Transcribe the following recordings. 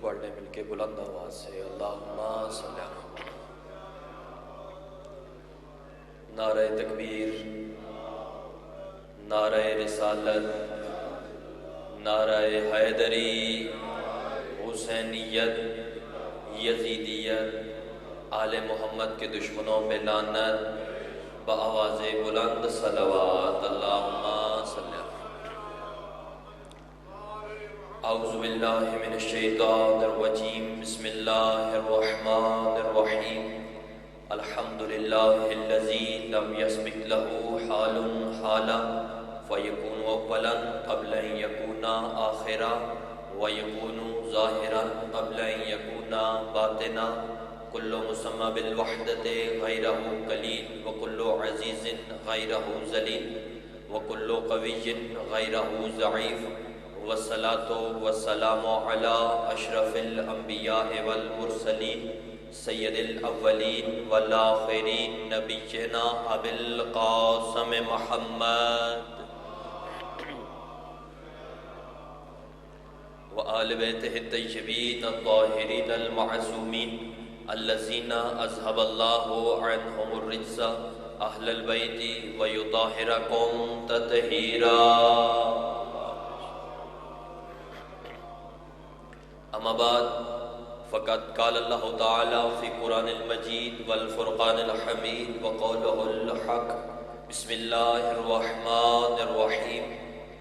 پڑھ لیں مل کے بلند آواز سے، اللہم صلی علی محمد۔ نعرہ تکبیر، نعرہ رسالت، نعرہ حیدری، حسینیت، یزیدیت، آل محمد کے دشمنوں پہ لعنت، بآواز بلند صلوات، اللہم صلی علی۔ اعوذ باللہ من الشیطان الرجیم، بسم اللہ الرحمن الرحیم، الحمد للہ الذی لم یسبق له حال حالا فیکون اولا قبل ان یکون آخرا ویکون ظاہرا قبل ان یکون باطنا، کل مسمی بالوحدۃ غیرہ قلیل وکل عزیز غیرہ ذلیل وکل قوی غیرہ ضعیف، والصلاة والسلام علی اشرف الانبیاء والمرسلین سید الاولین والآخرین نبینا ابی القاسم محمد وآل بیتہ الطیبین الطاہرین المعصومین الذین اذهب اللہ عنہم الرجس اہل البیت ویطہرکم تطہیرا۔ اما بعد فقد قال اللہ تعالی فی قرآن المجید والفرقان الحمید وقولہ الحق، بسم اللہ الرحمن الرحیم،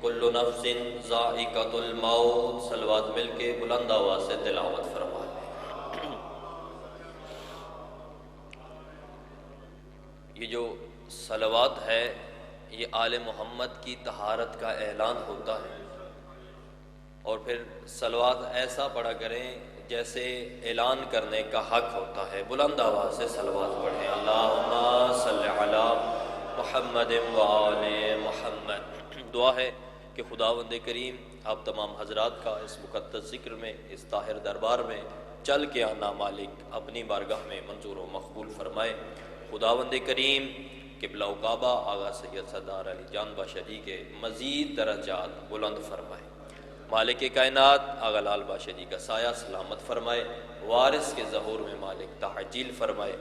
کل نفس ذائقۃ الموت۔ صلوات مل کے بلند آواز سے تلاوت فرمائیں۔ یہ جو صلوات ہے یہ آل محمد کی طہارت کا اعلان ہوتا ہے، اور پھر صلوات ایسا پڑھا کریں جیسے اعلان کرنے کا حق ہوتا ہے۔ بلند آواز سے صلوات پڑھیں، اللہم صلی علی محمد وآل محمد۔ دعا ہے کہ خداوند کریم آپ تمام حضرات کا اس مقدس ذکر میں، اس طاہر دربار میں چل کے آنا مالک اپنی بارگاہ میں منظور و مقبول فرمائے۔ خداوند کریم قبلہ و کعبہ آغا سید سردار علی جان باشا جی کے مزید درجات بلند فرمائے۔ مالک کائنات آغا لال باشا جی کا سایہ سلامت فرمائے، وارث کے ظہور میں مالک تعجیل فرمائے۔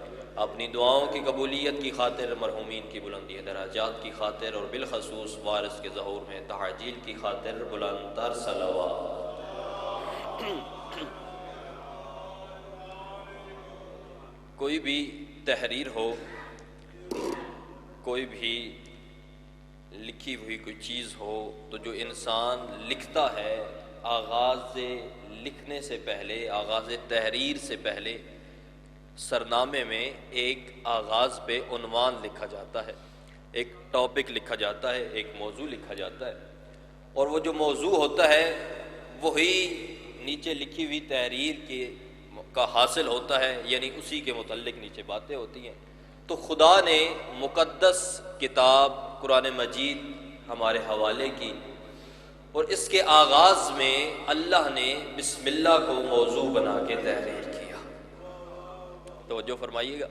اپنی دعاؤں کی قبولیت کی خاطر، مرحومین کی بلندی درجات کی خاطر، اور بالخصوص وارث کے ظہور میں تعجیل کی خاطر بلند تر صلوات۔ کوئی بھی تحریر ہو، کوئی بھی لکھی ہوئی کوئی چیز ہو، تو جو انسان لکھتا ہے آغاز لکھنے سے پہلے، آغاز تحریر سے پہلے سرنامے میں ایک آغاز پہ عنوان لکھا جاتا ہے، ایک ٹاپک لکھا جاتا ہے، ایک موضوع لکھا جاتا ہے، اور وہ جو موضوع ہوتا ہے وہی نیچے لکھی ہوئی تحریر کا حاصل ہوتا ہے، یعنی اسی کے متعلق نیچے باتیں ہوتی ہیں۔ تو خدا نے مقدس کتاب قرآن مجید ہمارے حوالے کی، اور اس کے آغاز میں اللہ نے بسم اللہ کو موضوع بنا کے تحریر کیا۔ توجہ فرمائیے گا،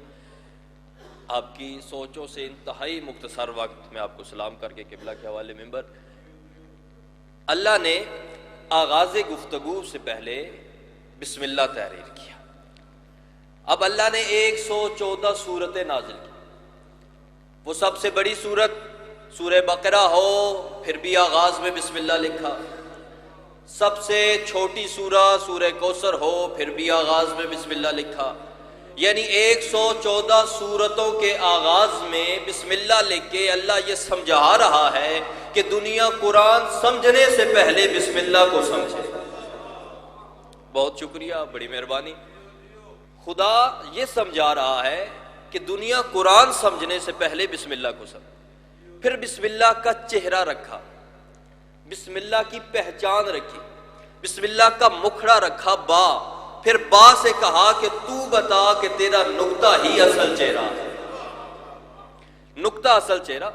آپ کی سوچوں سے انتہائی مختصر وقت میں آپ کو سلام کر کے قبلہ کے حوالے منبر، اللہ نے آغاز گفتگو سے پہلے بسم اللہ تحریر کیا۔ اب اللہ نے 114 سورتیں نازل کی، وہ سب سے بڑی سورت سورہ بقرہ ہو پھر بھی آغاز میں بسم اللہ لکھا، سب سے چھوٹی سورہ سورہ کوثر ہو پھر بھی آغاز میں بسم اللہ لکھا، یعنی 114 سورتوں کے آغاز میں بسم اللہ لکھ کے اللہ یہ سمجھا رہا ہے کہ دنیا قرآن سمجھنے سے پہلے بسم اللہ کو سمجھے۔ بہت شکریہ، بڑی مہربانی۔ خدا یہ سمجھا رہا ہے کہ دنیا قرآن سمجھنے سے پہلے بسم اللہ کو سمجھے، پھر بسم اللہ کا چہرہ رکھا، بسم اللہ کی پہچان رکھی، بسم اللہ کا مکھڑا رکھا با، پھر با سے کہا کہ تو بتا کہ تیرا نقطہ ہی اصل چہرہ ہے، نقطہ اصل چہرہ،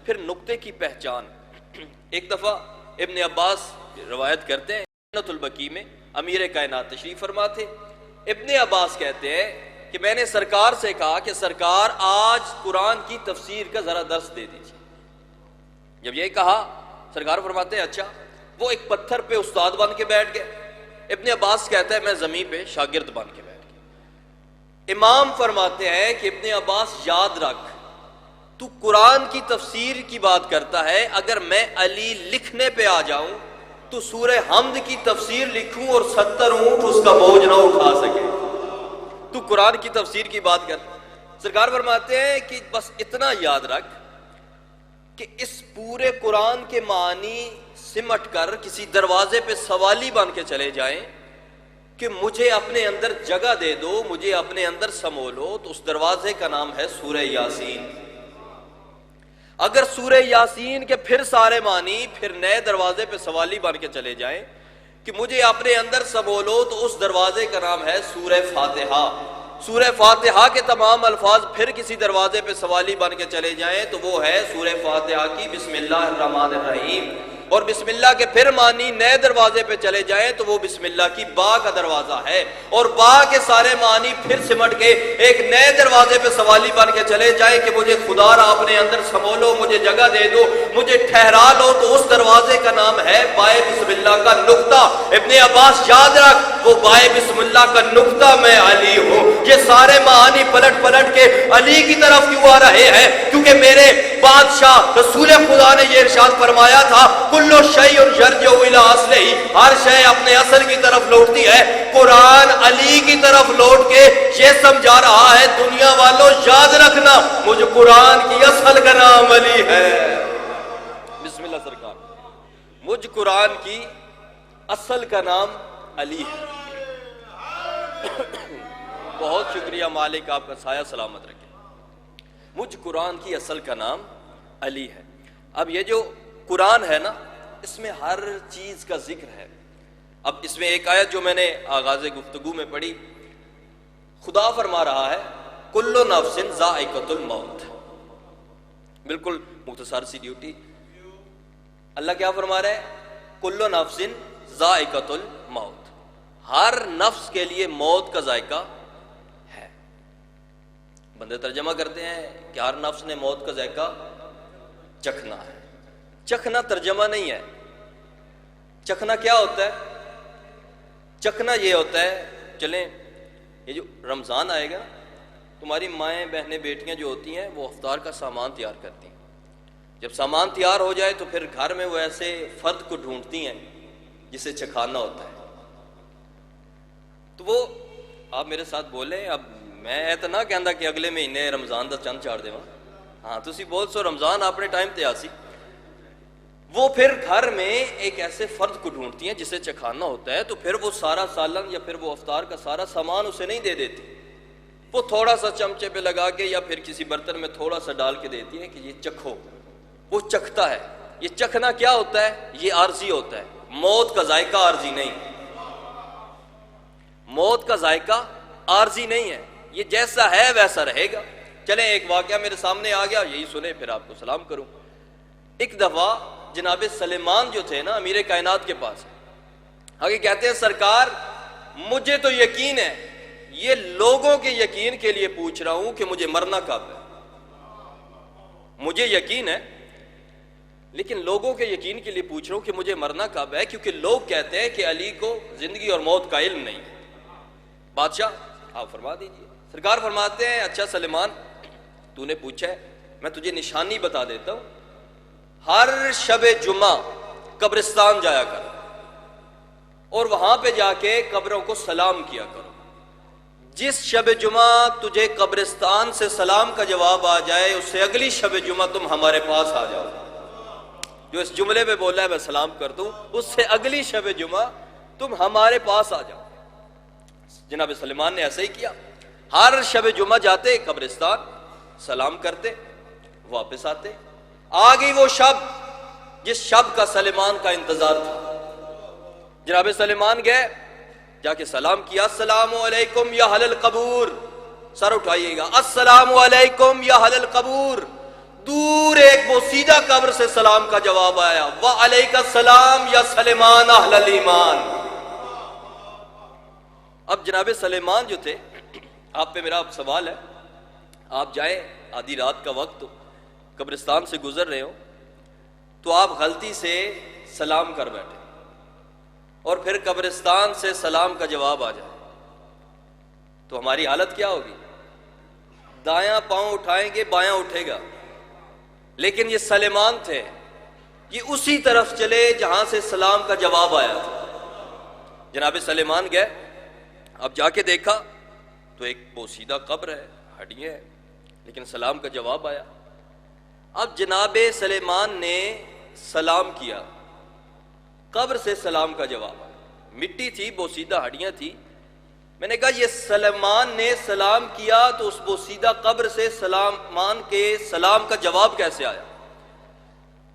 پھر نقطے کی پہچان۔ ایک دفعہ ابن عباس روایت کرتے ہیں، جنت البقیع میں امیر کائنات تشریف فرما تھے، ابن عباس کہتے ہیں کہ میں نے سرکار سے کہا کہ سرکار آج قرآن کی تفسیر کا ذرا درس دے دیجیے۔ جب یہ کہا سرکار فرماتے ہیں اچھا۔ وہ ایک پتھر پہ استاد بن کے بیٹھ گئے، ابن عباس کہتا ہے میں زمین پہ شاگرد بن کے بیٹھ گیا۔ امام فرماتے ہیں کہ ابن عباس یاد رکھ، تو قرآن کی تفسیر کی بات کرتا ہے، اگر میں علی لکھنے پہ آ جاؤں تو سورہ حمد کی تفسیر لکھوں اور 70 اونٹ اس کا بوجھ نہ اٹھا سکے۔ تو قرآن کی تفسیر کی بات کر، سرکار فرماتے ہیں کہ بس اتنا یاد رکھ کہ اس پورے قرآن کے معنی سمٹ کر کسی دروازے پہ سوالی بن کے چلے جائیں کہ مجھے اپنے اندر جگہ دے دو، مجھے اپنے اندر سمو لو، تو اس دروازے کا نام ہے سورہ یاسین۔ اگر سورہ یاسین کے پھر سارے معنی پھر نئے دروازے پہ سوالی بن کے چلے جائیں کہ مجھے اپنے اندر سمو لو، تو اس دروازے کا نام ہے سورہ فاتحہ۔ سورہ فاتحہ کے تمام الفاظ پھر کسی دروازے پہ سوالی بن کے چلے جائیں تو وہ ہے سورہ فاتحہ کی بسم اللہ الرحمن الرحیم، اور بسم اللہ کے پھر معنی نئے دروازے پہ چلے جائیں تو وہ بسم اللہ کی با کا دروازہ ہے، اور با کے سارے معنی پھر سمٹ کے ایک نئے دروازے پہ سوالی بن کے چلے جائیں کہ مجھے خدا را اپنے اندر سمو لو، مجھے جگہ دے دو، مجھے ٹھہرا لو، تو اس دروازے کا نام ہے بائے بسم اللہ کا نقطہ۔ ابن عباس یاد رکھ، وہ بائے بسم اللہ کا نقطہ میں علی ہوں۔ یہ سارے معانی پلٹ پلٹ کے علی کی طرف کیوں آ رہے ہیں؟ کیونکہ میرے بادشاہ رسول خدا نے یہ ارشاد فرمایا تھا کلو شیء یرجع الی اصلہ، ہر شے اپنے اصل کی طرف لوٹتی ہے۔ قرآن علی کی طرف لوٹ کے یہ سمجھا رہا ہے دنیا والوں یاد رکھنا مجھ قرآن کی اصل کا نام علی ہے۔ بسم اللہ سرکار، مجھ قرآن کی اصل کا نام علی ہے۔ بہت شکریہ مالک، آپ کا سایہ سلامت رکھے۔ مجھ قرآن کی اصل کا نام علی ہے۔ اب یہ جو قرآن ہے نا، اس میں ہر چیز کا ذکر ہے۔ اب اس میں ایک آیت جو میں نے آغاز گفتگو میں پڑھی، خدا فرما رہا ہے کل نفس ذائقۃ الموت، بالکل مختصر سی ڈیوٹی۔ اللہ کیا فرما رہا ہے؟ کل نفس ذائقۃ الموت، ہر نفس کے لیے موت کا ذائقہ ہے۔ بندے ترجمہ کرتے ہیں کہ ہر نفس نے موت کا ذائقہ چکھنا ہے۔ چکھنا ترجمہ نہیں ہے۔ چکھنا کیا ہوتا ہے؟ چکھنا یہ ہوتا ہے، چلیں یہ جو رمضان آئے گا، تمہاری مائیں بہنیں بیٹیاں جو ہوتی ہیں وہ افطار کا سامان تیار کرتی ہیں۔ جب سامان تیار ہو جائے تو پھر گھر میں وہ ایسے فرد کو ڈھونڈتی ہیں جسے چکھانا ہوتا ہے۔ تو وہ آپ میرے ساتھ بولیں، اب میں تو نہ کہندا کہ اگلے مہینے رمضان دا چند چاڑ دیواں، ہاں تسی بول سو رمضان اپنے ٹائم تے آسی۔ وہ پھر گھر میں ایک ایسے فرد کو ڈھونڈتی ہیں جسے چکھانا ہوتا ہے، تو پھر وہ سارا سالن یا پھر وہ افطار کا سارا سامان اسے نہیں دے دیتی، وہ تھوڑا سا چمچے پہ لگا کے یا پھر کسی برتن میں تھوڑا سا ڈال کے دیتی ہے کہ یہ چکھو۔ وہ چکھتا ہے۔ یہ چکھنا کیا ہوتا ہے؟ یہ عارضی ہوتا ہے، موت کا ذائقہ عارضی نہیں۔ موت کا ذائقہ عارضی نہیں ہے، یہ جیسا ہے ویسا رہے گا۔ چلیں ایک واقعہ میرے سامنے آ گیا، یہی سنیں پھر آپ کو سلام کروں۔ ایک دفعہ جناب سلیمان جو تھے نا امیر کائنات کے پاس، آگے کہتے ہیں سرکار مجھے تو یقین ہے، یہ لوگوں کے یقین کے لیے پوچھ رہا ہوں کہ مجھے مرنا کب ہے۔ مجھے یقین ہے لیکن لوگوں کے یقین کے لیے پوچھ رہا ہوں کہ مجھے مرنا کب ہے، کیونکہ لوگ کہتے ہیں کہ علی کو زندگی اور موت کا علم نہیں ہے۔ بادشاہ آپ فرما دیجئے۔ سرکار فرماتے ہیں اچھا سلیمان تو نے پوچھا ہے، میں تجھے نشانی بتا دیتا ہوں، ہر شب جمعہ قبرستان جایا کر اور وہاں پہ جا کے قبروں کو سلام کیا کرو۔ جس شب جمعہ تجھے قبرستان سے سلام کا جواب آ جائے، اس سے اگلی شب جمعہ تم ہمارے پاس آ جاؤ۔ جو اس جملے پہ بولا ہے میں سلام کر دوں، اس سے اگلی شب جمعہ تم ہمارے پاس آ جاؤ۔ جناب سلیمان نے ایسا ہی کیا، ہر شب جمعہ جاتے قبرستان سلام کرتے واپس آتے۔ آ گئی وہ شب جس شب کا سلیمان کا انتظار تھا۔ جناب سلیمان گئے، جا کے سلام کیا، السلام علیکم یا اہل القبور، سر اٹھائیے گا، السلام علیکم یا اہل القبور۔ دور ایک بوسیدہ قبر سے سلام کا جواب آیا، وعلیک السلام یا سلیمان اہل الایمان۔ اب جناب سلیمان جو تھے، آپ پہ میرا سوال ہے، آپ جائیں آدھی رات کا وقت قبرستان سے گزر رہے ہو تو آپ غلطی سے سلام کر بیٹھے، اور پھر قبرستان سے سلام کا جواب آ جائے تو ہماری حالت کیا ہوگی؟ دایاں پاؤں اٹھائیں گے بایاں اٹھے گا. لیکن یہ سلیمان تھے، یہ اسی طرف چلے جہاں سے سلام کا جواب آیا تھا. جناب سلیمان گئے، اب جا کے دیکھا تو ایک بوسیدہ قبر ہے، ہڈیاں ہیں، لیکن سلام کا جواب آیا. اب جناب سلیمان نے سلام کیا، قبر سے سلام کا جواب آیا. مٹی تھی، بوسیدہ ہڈیاں تھی. میں نے کہا یہ سلیمان نے سلام کیا تو اس بوسیدہ قبر سے سلیمان کے سلام کا جواب کیسے آیا؟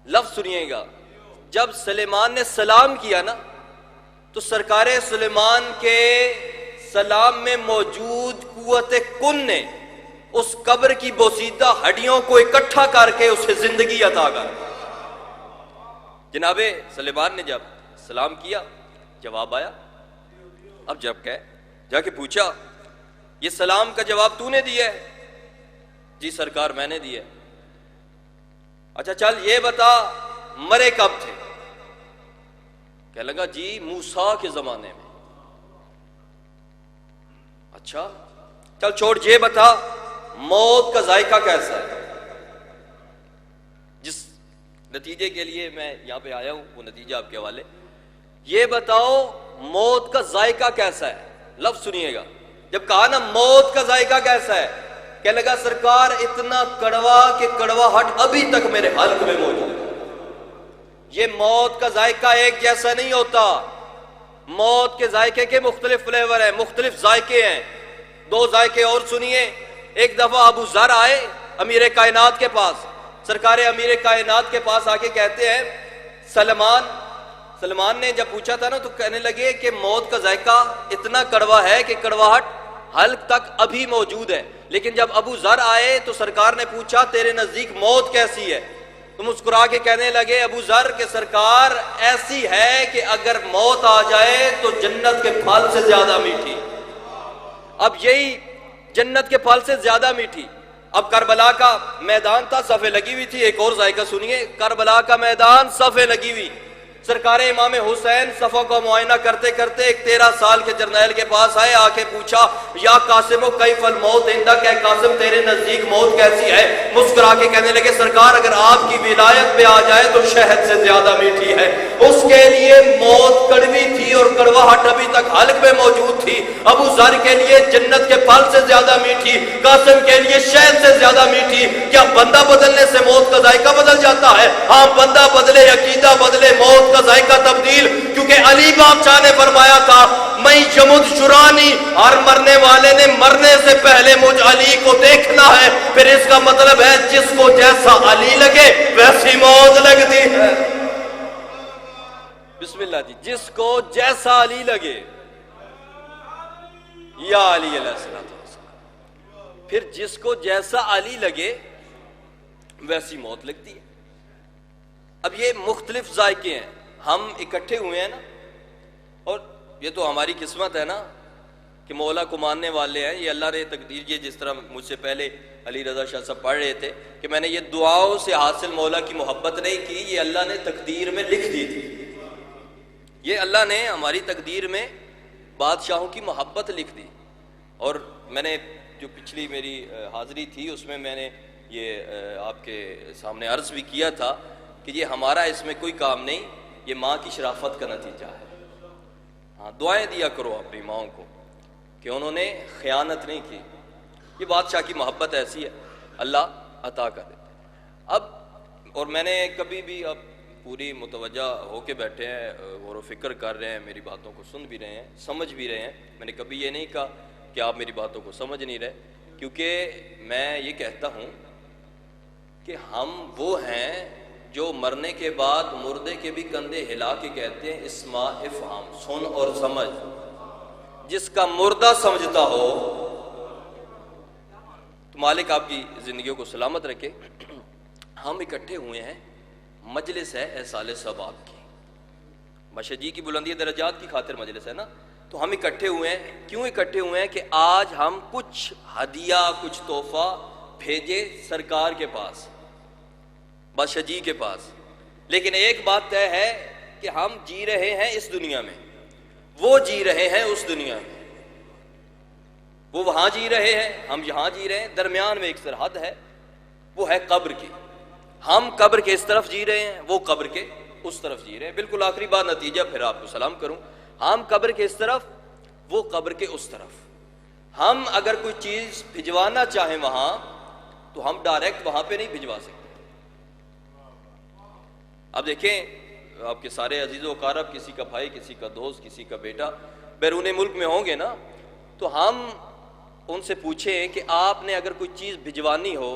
لفظ سنیے گا، جب سلیمان نے سلام کیا نا تو سرکار سلیمان کے سلام میں موجود قوت کن نے اس قبر کی بوسیدہ ہڈیوں کو اکٹھا کر کے اسے زندگی عطا کر. جناب سلیمان نے جب سلام کیا جواب آیا. اب جب کہ جا کے پوچھا یہ سلام کا جواب تو نے دیا ہے؟ جی سرکار میں نے دیا ہے. اچھا چل یہ بتا مرے کب تھے؟ کہنے لگا جی موسیٰ کے زمانے میں. اچھا چل چھوڑ، یہ بتا موت کا ذائقہ کیسا ہے؟ جس نتیجے کے لیے میں یہاں پہ آیا ہوں وہ نتیجہ آپ کے حوالے. یہ بتاؤ موت کا ذائقہ کیسا ہے؟ لفظ سنیے گا. جب کہا نا موت کا ذائقہ کیسا ہے، کہنے لگا سرکار اتنا کڑوا کہ کڑواہٹ ابھی تک میرے حلق میں موجود ہے. یہ موت کا ذائقہ ایک جیسا نہیں ہوتا. موت کے ذائقے کے مختلف فلیور ہیں، مختلف ذائقے ہیں. دو ذائقے اور سنیے. ایک دفعہ ابو ذر آئے امیر کائنات کے پاس. سرکار امیر کائنات کے پاس آ کے کہتے ہیں سلمان نے جب پوچھا تھا نا تو کہنے لگے کہ موت کا ذائقہ اتنا کڑوا ہے کہ کڑواہٹ حلق تک ابھی موجود ہے. لیکن جب ابو ذر آئے تو سرکار نے پوچھا تیرے نزدیک موت کیسی ہے؟ تو مسکرا کے کہنے لگے ابو ذر کہ سرکار ایسی ہے کہ اگر موت آ جائے تو جنت کے پھل سے زیادہ میٹھی. اب یہی جنت کے پھل سے زیادہ میٹھی. اب کربلا کا میدان تھا، صفیں لگی ہوئی تھی. ایک اور ذائقہ سنیے. کربلا کا میدان، صفیں لگی ہوئی. سرکار امام حسین صفوں کو معائنہ کرتے کرتے ایک 13 سال کے جرنیل کے پاس آئے. آ کے پوچھا یا قاسم و کیف الموت عندک، کہ قاسم تیرے نزدیک موت کیسی ہے؟ مسکرا کے کہنے لگے سرکار اگر آپ کی ولایت پہ آ جائے تو شہد سے زیادہ میٹھی ہے. اس کے لیے موت کڑوی تھی اور کڑواہٹ ابھی تک حلق میں موجود تھی. ابو ذر کے لیے جنت کے پھل سے زیادہ میٹھی، قاسم کے لیے شہد سے زیادہ میٹھی. کیا بندہ بدلنے سے موت کا ذائقہ بدل جاتا ہے؟ ہاں بندہ بدلے، عقیدہ بدلے، موت کا ذائقہ تبدیل. کیونکہ علی بادشاہ نے فرمایا تھا میں یمد شرانی، ہر مرنے والے نے مرنے سے پہلے مجھ علی کو دیکھنا ہے. پھر اس کا مطلب ہے جس کو جیسا علی لگے ویسی موت لگتی ہے. بسم اللہ جی. جس کو جیسا علی لگے یا علی علیہ السلام. پھر جس کو جیسا علی لگے ویسی موت لگتی ہے. اب یہ مختلف ذائقے ہیں، ہم اکٹھے ہوئے ہیں نا، اور یہ تو ہماری قسمت ہے نا کہ مولا کو ماننے والے ہیں. یہ اللہ نے تقدیر، یہ جس طرح مجھ سے پہلے علی رضا شاہ صاحب پڑھ رہے تھے کہ میں نے یہ دعاؤں سے حاصل مولا کی محبت نہیں کی، یہ اللہ نے تقدیر میں لکھ دی تھی. یہ اللہ نے ہماری تقدیر میں بادشاہوں کی محبت لکھ دی. اور میں نے جو پچھلی میری حاضری تھی اس میں نے یہ آپ کے سامنے عرض بھی کیا تھا کہ یہ ہمارا اس میں کوئی کام نہیں، یہ ماں کی شرافت کا نتیجہ ہے. ہاں دعائیں دیا کرو اپنی ماؤں کو کہ انہوں نے خیانت نہیں کی. یہ بادشاہ کی محبت ایسی ہے، اللہ عطا کر دیتا ہے. اب اور میں نے کبھی بھی، اب پوری متوجہ ہو کے بیٹھے ہیں، غور و فکر کر رہے ہیں، میری باتوں کو سن بھی رہے ہیں، سمجھ بھی رہے ہیں. میں نے کبھی یہ نہیں کہا کہ آپ میری باتوں کو سمجھ نہیں رہے، کیونکہ میں یہ کہتا ہوں کہ ہم وہ ہیں جو مرنے کے بعد مردے کے بھی کندھے ہلا کے کہتے ہیں اسمع افہم، سن اور سمجھ. جس کا مردہ سمجھتا ہو تو مالک آپ کی زندگیوں کو سلامت رکھے. ہم اکٹھے ہوئے ہیں، مجلس ہے احصال ثواب کی، مشجی کی بلندی درجات کی خاطر مجلس ہے نا. تو ہم اکٹھے ہوئے ہیں. کیوں اکٹھے ہوئے ہیں؟ کہ آج ہم کچھ ہدیہ، کچھ تحفہ بھیجے سرکار کے پاس، بادشاہ جی کے پاس. لیکن ایک بات طے ہے کہ ہم جی رہے ہیں اس دنیا میں، وہ جی رہے ہیں اس دنیا میں، وہ وہاں جی رہے ہیں، ہم یہاں جی رہے ہیں، درمیان میں ایک سرحد ہے، وہ ہے قبر کی۔ ہم قبر کے اس طرف جی رہے ہیں، وہ قبر کے اس طرف جی رہے ہیں۔ بالکل آخری بات نتیجہ پھر آپ کو سلام کروں، ہم قبر کے اس طرف، وہ قبر کے اس طرف۔ ہم اگر کوئی چیز بھجوانا چاہیں وہاں تو ہم ڈائریکٹ وہاں پہ نہیں بھجوا سکتے۔ اب دیکھیں آپ کے سارے عزیز و اقارب، کسی کا بھائی، کسی کا دوست، کسی کا بیٹا بیرون ملک میں ہوں گے نا، تو ہم ان سے پوچھیں کہ آپ نے اگر کوئی چیز بھجوانی ہو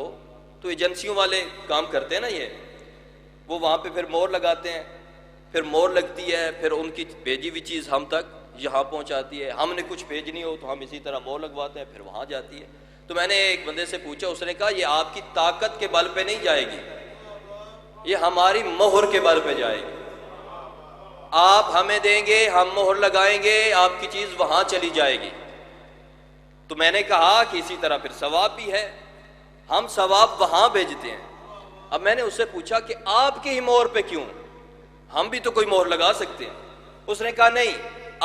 تو ایجنسیوں والے کام کرتے ہیں نا، یہ وہ وہاں پہ پھر مور لگاتے ہیں، پھر مور لگتی ہے، پھر ان کی بھیجی ہوئی چیز ہم تک یہاں پہنچاتی ہے۔ ہم نے کچھ بھیجنی ہو تو ہم اسی طرح مور لگواتے ہیں، پھر وہاں جاتی ہے۔ تو میں نے ایک بندے سے پوچھا، اس نے کہا یہ آپ کی طاقت کے بل پہ نہیں جائے گی، یہ ہماری مہر کے بل پہ جائے گی۔ آپ ہمیں دیں گے، ہم مہر لگائیں گے، آپ کی چیز وہاں چلی جائے گی۔ تو میں نے کہا کہ اسی طرح پھر ثواب بھی ہے، ہم ثواب وہاں بھیجتے ہیں۔ اب میں نے اس سے پوچھا کہ آپ کی ہی مہر پہ کیوں، ہم بھی تو کوئی مہر لگا سکتے ہیں۔ اس نے کہا نہیں،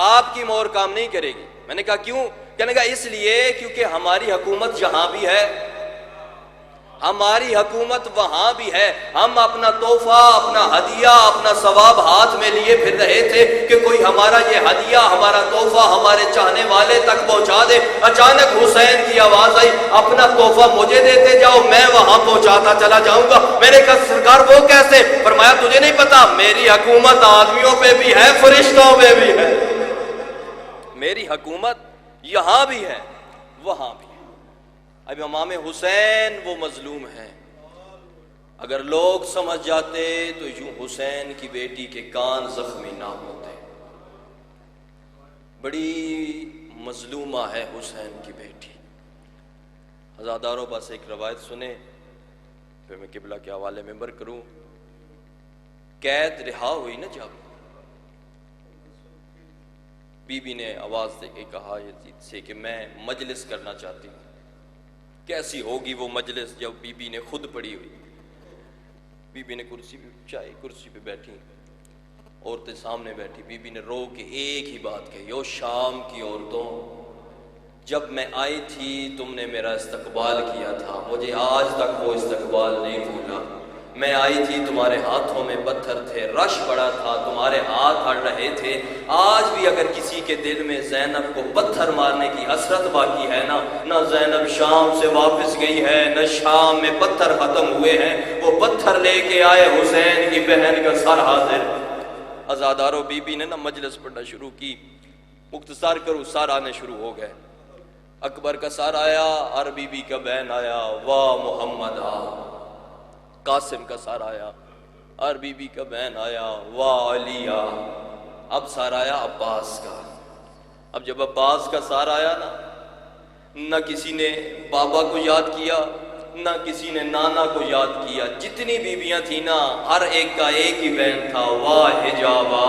آپ کی مہر کام نہیں کرے گی۔ میں نے کہا کیوں؟ کہنے کا اس لیے کیونکہ ہماری حکومت یہاں بھی ہے، ہماری حکومت وہاں بھی ہے۔ ہم اپنا تحفہ، اپنا ہدیہ، اپنا ثواب ہاتھ میں لیے پھر رہے تھے کہ کوئی ہمارا یہ ہدیہ، ہمارا تحفہ ہمارے چاہنے والے تک پہنچا دے۔ اچانک حسین کی آواز آئی، اپنا تحفہ مجھے دیتے جاؤ، میں وہاں پہنچاتا چلا جاؤں گا۔ میں نے کہا سرکار وہ کیسے؟ فرمایا تجھے نہیں پتا، میری حکومت آدمیوں پہ بھی ہے، فرشتوں پہ بھی ہے، میری حکومت یہاں بھی ہے وہاں بھی ہے۔ اب امام حسین وہ مظلوم ہیں، اگر لوگ سمجھ جاتے تو یوں حسین کی بیٹی کے کان زخمی نہ ہوتے۔ بڑی مظلومہ ہے حسین کی بیٹی۔ عزاداروں بس ایک روایت سنیں پھر میں قبلہ کے حوالے ممبر کروں۔ قید رہا ہوئی نا جب، بی بی نے آواز دے کے کہا یزید سے کہ میں مجلس کرنا چاہتی ہوں۔ کیسی ہوگی وہ مجلس جب بی بی نے خود پڑھی ہوئی؟ بی بی نے کرسی پہ بیٹھی، عورتیں سامنے بیٹھی، بی بی نے رو کے ایک ہی بات کہی، او شام کی عورتوں، جب میں آئی تھی تم نے میرا استقبال کیا تھا، مجھے آج تک وہ استقبال نہیں بھولا۔ میں آئی تھی، تمہارے ہاتھوں میں پتھر تھے، رش بڑا تھا، تمہارے ہاتھ اڑ رہے تھے۔ آج بھی اگر کسی کے دل میں زینب کو پتھر مارنے کی حسرت باقی ہے نا، نہ زینب شام سے واپس گئی ہے، نہ شام میں پتھر ختم ہوئے ہیں، وہ پتھر لے کے آئے حسین کی بہن کا سر حاضر۔ عزاداروں بی بی نے نا مجلس پڑھنا شروع کی، مختصر کرو سار آنے شروع ہو گئے۔ اکبر کا سار آیا اور بی بی کا بہن آیا، واہ محمد آ۔ قاسم کا سار آیا اور بی بی کا بہن آیا، واہ علی آ۔ اب سار آیا عباس کا۔ اب جب عباس کا سار آیا نا، نہ کسی نے بابا کو یاد کیا، نہ کسی نے نانا کو یاد کیا، جتنی بیویاں تھیں نا ہر ایک کا ایک ہی بہن تھا، واہ حجابا۔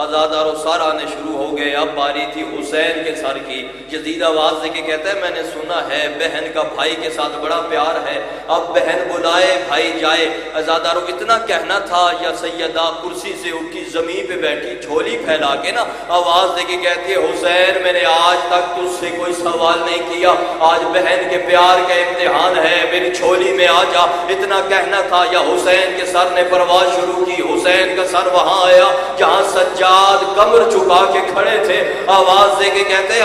عزاداروں سار آنے شروع ہو گئے۔ اب باری تھی حسین کے سر کی۔ یزید آواز دے کے کہتا ہے میں نے سنا ہے بہن کا بھائی کے ساتھ بڑا پیار ہے، اب بہن بلائے بھائی جائے۔ عزاداروں اتنا کہنا تھا، یا سیدہ کرسی سے اٹھی زمین پہ بیٹھی جھولی پھیلا کے نا آواز دے کے کہتی ہے حسین میں نے آج تک تجھ سے کوئی سوال نہیں کیا، آج بہن کے پیار کا امتحان ہے، میری جھولی میں آ جا۔ اتنا کہنا تھا یا حسین کے سر نے پرواز شروع کی۔ حسین کا سر وہاں آیا جہاں سجاد کمر چکا کے کھڑے تھے۔ آواز دے کے کہتے ہیں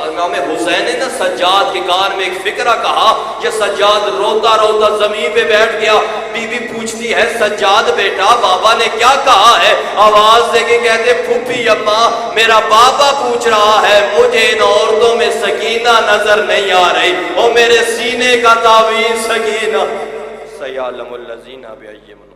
امام حسین نے نا سجاد کے کان میں ایک فکرہ کہا، یہ سجاد روتا روتا زمین پہ بیٹھ گیا۔ بی بی پوچھتی ہے سجاد بیٹا بابا نے کیا کہا ہے؟ آواز دے کے کہتے پھوپھی اماں میرا بابا پوچھ رہا ہے مجھے ان عورتوں میں سکینہ نظر نہیں آ رہی، اور میرے سینے کا تعویذ سکینہ سیعلم الذین بأی منقلب